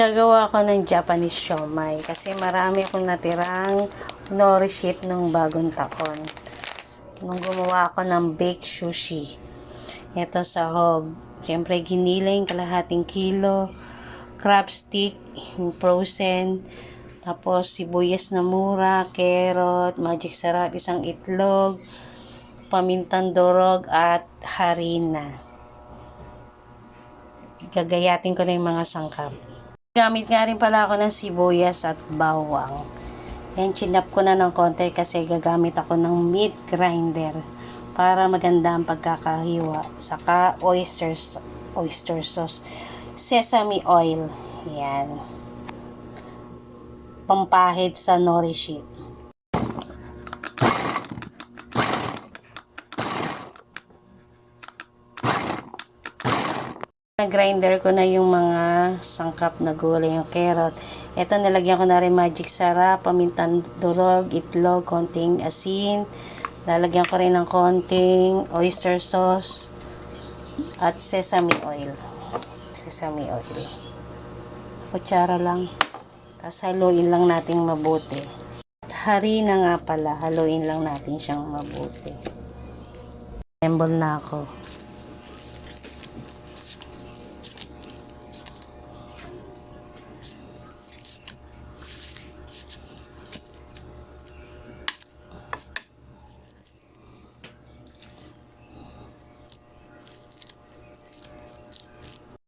Gagawa ako ng Japanese siomai kasi marami akong natirang nori sheet nung bagong taon. Nung gumawa ako ng baked sushi. Ito sahog. Siyempre giniling kalahating kilo. Crab stick, frozen. Tapos sibuyas na mura, carrot, magic sarap, isang itlog, pamintang durog at harina. Gagayatin ko na yung mga sangkap. Gamit nga rin pala ako ng sibuyas at bawang. Yan, chinap ko na ng konti kasi gagamit ako ng meat grinder para maganda ang pagkakahiwa. Saka oyster sauce, sesame oil. Yan. Pampahid sa nori sheet. Grinder ko na yung mga sangkap na gulay, yung carrot. Ito, nilagyan ko na rin magic sarap, pamintang durog, itlog, konting asin. Lalagyan ko rin ng konting oyster sauce at sesame oil. Sesame oil. Kutsara lang. Tapos haluin lang natin mabuti. At harina nga pala, haluin lang natin siyang mabuti. Assemble na ako.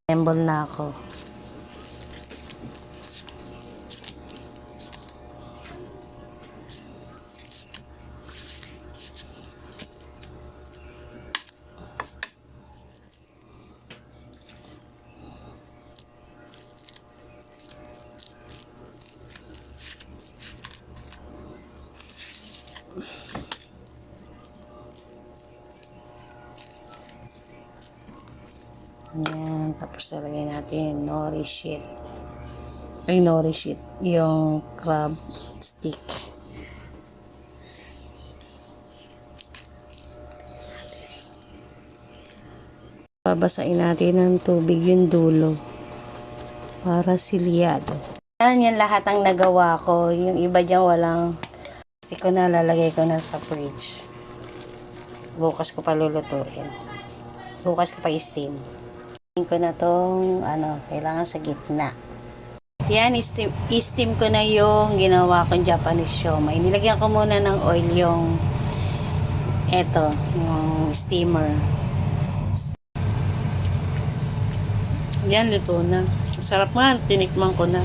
Assemble na ako. Ayan, tapos lalagay natin nori sheet. Ay, nori sheet. Yung crab stick. Babasain natin ng tubig yung dulo para silyado. Ayan, yan lahat ang nagawa ko. Yung iba dyan walang kasi ko na, lalagay ko na sa fridge. Bukas ko pa lulutuin. Bukas ko pa i-steam. Ko na tong kailangan sa gitna. Yan, i-steam ko na yung ginawa kong Japanese siomai. Nilagyan ko muna ng oil yung yung steamer. Yan, luto na. Sarap nga, tinikman ko na.